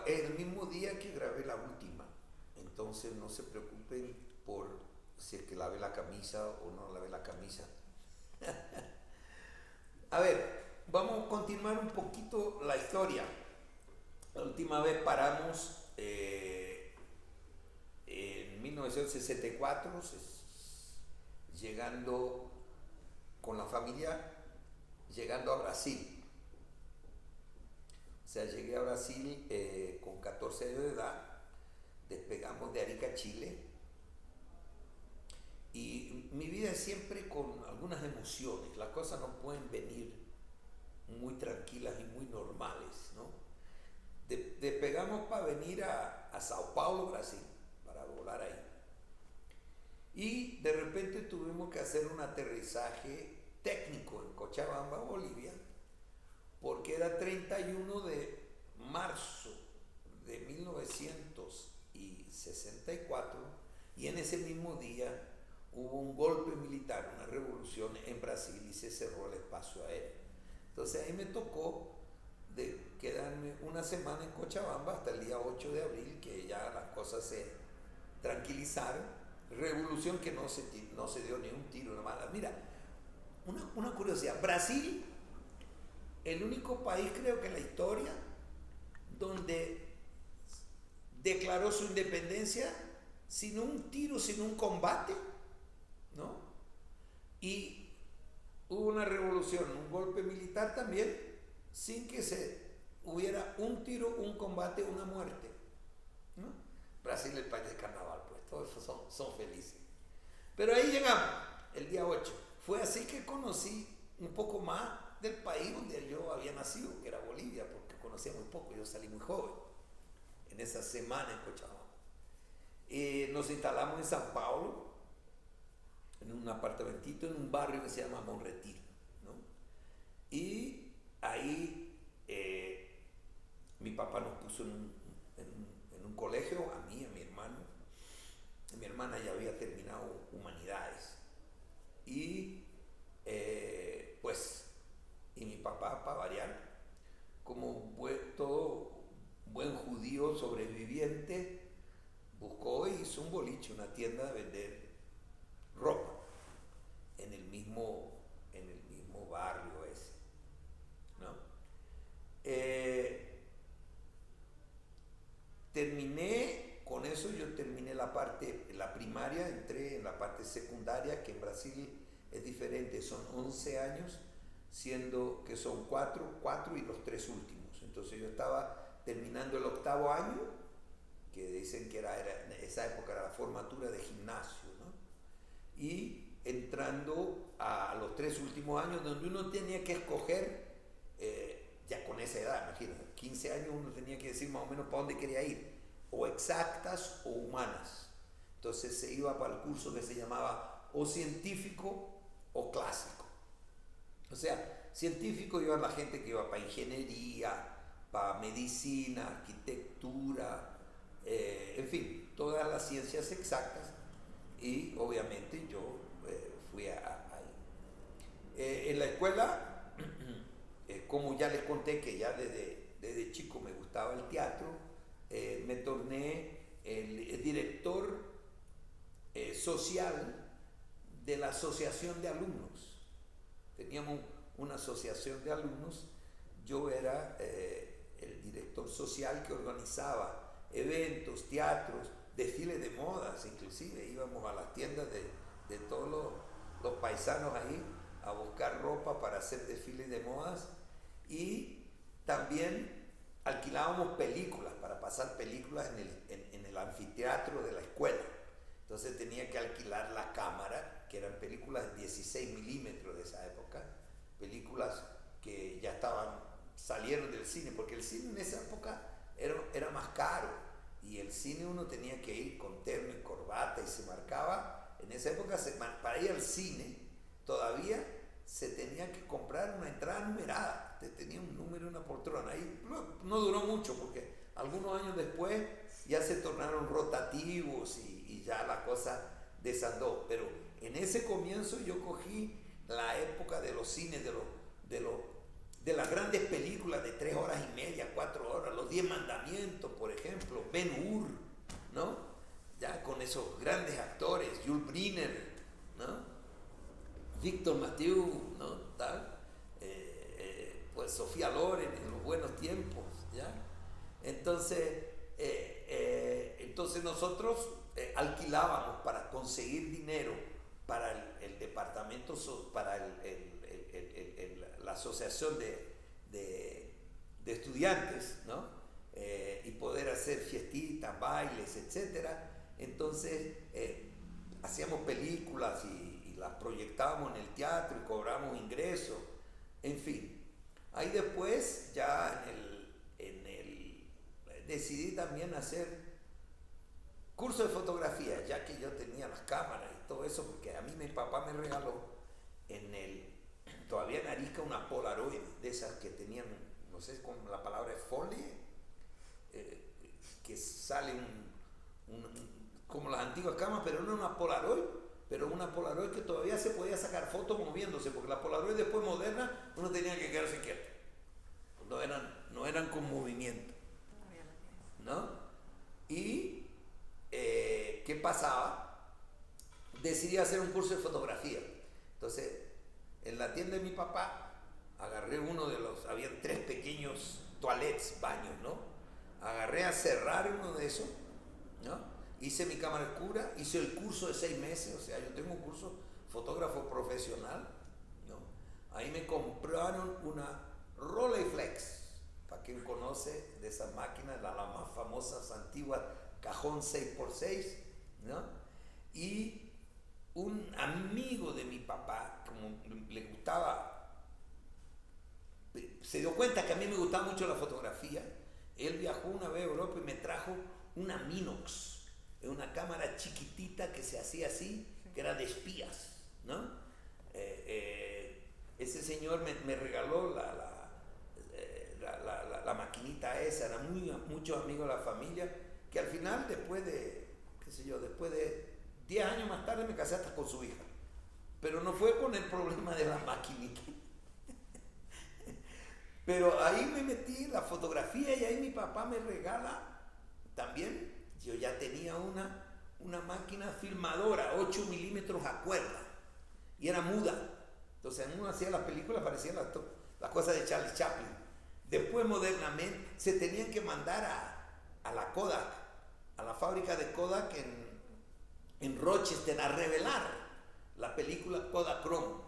el mismo día que grabé la última. Entonces no se preocupen por si es que lavé la camisa o no lavé la camisa. A ver, vamos a continuar un poquito la historia. La última vez paramos en 1964, llegando con la familia, llegando a Brasil. O sea, llegué a Brasil con 14 años de edad, despegamos de Arica, Chile, y mi vida es siempre con algunas emociones. Las cosas no pueden venir muy tranquilas y muy normales, ¿no? Despegamos para venir a Sao Paulo, Brasil, para volar ahí. Y de repente tuvimos que hacer un aterrizaje técnico en Cochabamba, Bolivia, porque era 31 de marzo de 1964 y en ese mismo día hubo un golpe militar, una revolución en Brasil y se cerró el espacio aéreo. Entonces ahí me tocó de quedarme una semana en Cochabamba hasta el día 8 de abril, que ya las cosas se tranquilizaron. Revolución que no se dio ni un tiro, nada más. Mira, una curiosidad, Brasil, el único país creo que en la historia donde declaró su independencia sin un tiro, sin un combate, ¿no? Y hubo una revolución, un golpe militar también, sin que se hubiera un tiro, un combate, una muerte, ¿no? Brasil es el país de carnaval, pues todos son felices. Pero ahí llegamos, el día 8. Fue así que conocí un poco más del país donde yo había nacido, que era Bolivia, porque conocía muy poco, yo salí muy joven en esa semana en Cochabamba. Nos instalamos en San Paulo, en un apartamentito, en un barrio que se llama Monretiro, ¿no? Y ahí mi papá nos puso en un colegio, a mí, a mi hermano. Mi hermana ya había terminado humanidades. Y pues, y mi papá, para variar, como todo buen judío sobreviviente, buscó y hizo un boliche, una tienda de vender ropa en el mismo barrio ese, ¿no? Terminé con eso, yo terminé la primaria, entré en la parte secundaria, que en Brasil es diferente, son 11 años, siendo que son 4 y los 3 últimos. Entonces yo estaba terminando el 8º año, que dicen que en esa época era la formatura de gimnasio, ¿no? Y entrando a los 3 últimos años, donde uno tenía que escoger, ya con esa edad, imagínate, 15 años uno tenía que decir más o menos para dónde quería ir, o exactas o humanas. Entonces se iba para el curso que se llamaba o científico o clásico. O sea, científico iba la gente que iba para ingeniería, para medicina, arquitectura, en fin, todas las ciencias exactas, y obviamente yo fui ahí. En la escuela, como ya les conté que ya desde chico me gustaba el teatro, me torné el director social de la asociación de alumnos. Teníamos una asociación de alumnos, yo era el director social que organizaba eventos, teatros, desfiles de modas, inclusive íbamos a las tiendas de todos los paisanos ahí a buscar ropa para hacer desfiles de modas, y también alquilábamos películas para pasar películas en el anfiteatro de la escuela. Entonces tenía que alquilar la cámara, que eran películas de 16 milímetros de esa época, películas que ya salieron del cine, porque el cine en esa época era más caro, y el cine uno tenía que ir con terno y corbata, y se marcaba, en esa época para ir al cine todavía se tenía que comprar una entrada numerada, tenía un número, una poltrona, ahí no duró mucho, porque algunos años después ya se tornaron rotativos y ya la cosa desandó, pero en ese comienzo yo cogí la época de los cines, de de las grandes películas de 3 horas y media, 4 horas, Los 10 Mandamientos, por ejemplo, Ben-Hur, ¿no? Ya con esos grandes actores, Jules Briner, ¿no? Víctor Mathieu, ¿no? Tal, pues Sofía Loren en los buenos tiempos, ¿ya? Entonces, entonces nosotros alquilábamos para conseguir dinero para el departamento, para la asociación de estudiantes, ¿no? Y poder hacer fiestitas, bailes, etcétera. Entonces hacíamos películas y las proyectábamos en el teatro y cobramos ingresos, en fin. Ahí después ya decidí también hacer curso de fotografía, ya que yo tenía las cámaras y todo eso, porque a mí mi papá me regaló todavía en Arica, una Polaroid de esas que tenían, no sé cómo la palabra es folie, que sale como las antiguas cámaras, pero no una Polaroid, pero una Polaroid que todavía se podía sacar fotos moviéndose, porque la Polaroid después moderna uno tenía que quedarse quieto, no eran con movimiento, ¿no? Y ¿qué pasaba? Decidí hacer un curso de fotografía. Entonces, en la tienda de mi papá agarré habían 3 pequeños toilets, baños, ¿no? Agarré a cerrar uno de esos, ¿no? Hice mi cámara oscura, hice el curso de 6 meses, o sea, yo tengo un curso fotógrafo profesional, ¿no? Ahí me compraron una Rolleiflex, para quien conoce de esas máquinas, las más famosas, antiguas, cajón 6x6, ¿no? Y un amigo de mi papá, como le gustaba, se dio cuenta que a mí me gustaba mucho la fotografía. Él viajó una vez a Europa y me trajo una Minox, una cámara chiquitita que se hacía así, que era de espías, ¿no? Ese señor me regaló la maquinita esa, eran muchos amigos de la familia, que al final, después de 10 años más tarde, me casé hasta con su hija. Pero no fue con el problema de la maquinita. Pero ahí me metí la fotografía y ahí mi papá me regala también. Yo ya tenía una máquina filmadora, 8 milímetros a cuerda, y era muda. Entonces uno hacía las películas, parecían las cosas de Charlie Chaplin. Después, modernamente, se tenían que mandar a la Kodak, a la fábrica de Kodak en Rochester, a revelar la película Kodachrome,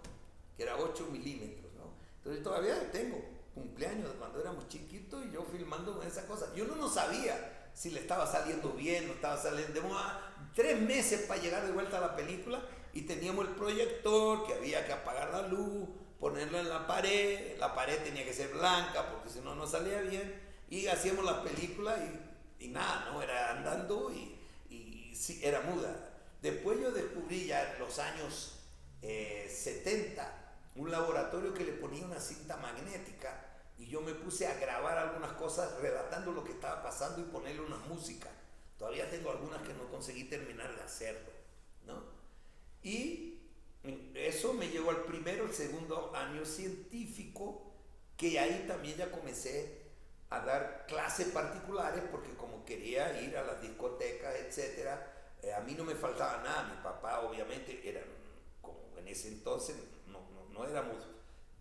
que era 8 milímetros, ¿no? Entonces todavía tengo cumpleaños de cuando éramos chiquitos y yo filmando con esa cosa. Yo no sabía si le estaba saliendo bien, no estaba saliendo. Demoraba 3 meses para llegar de vuelta a la película y teníamos el proyector, que había que apagar la luz, ponerlo en la pared tenía que ser blanca porque si no, no salía bien, y hacíamos las películas y nada, ¿no? Era andando y sí, era muda. Después yo descubrí ya en los años 70 un laboratorio que le ponía una cinta magnética y yo me puse a grabar algunas cosas relatando lo que estaba pasando y ponerle una música. Todavía tengo algunas que no conseguí terminar de hacerlo, ¿no? Y eso me llevó al el segundo año científico, que ahí también ya comencé a dar clases particulares porque como quería ir a las discotecas, etcétera, a mí no me faltaba nada. Mi papá obviamente era, como en ese entonces no éramos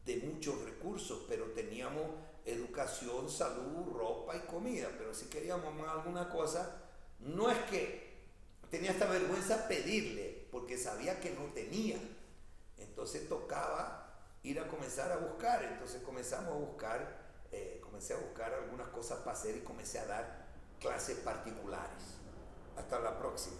de muchos recursos, pero teníamos educación, salud, ropa y comida. Pero si queríamos más alguna cosa, no es que tenía esta vergüenza pedirle, porque sabía que no tenía. Entonces tocaba ir a comenzar a buscar. Entonces comencé a buscar algunas cosas para hacer y comencé a dar clases particulares. Hasta la próxima.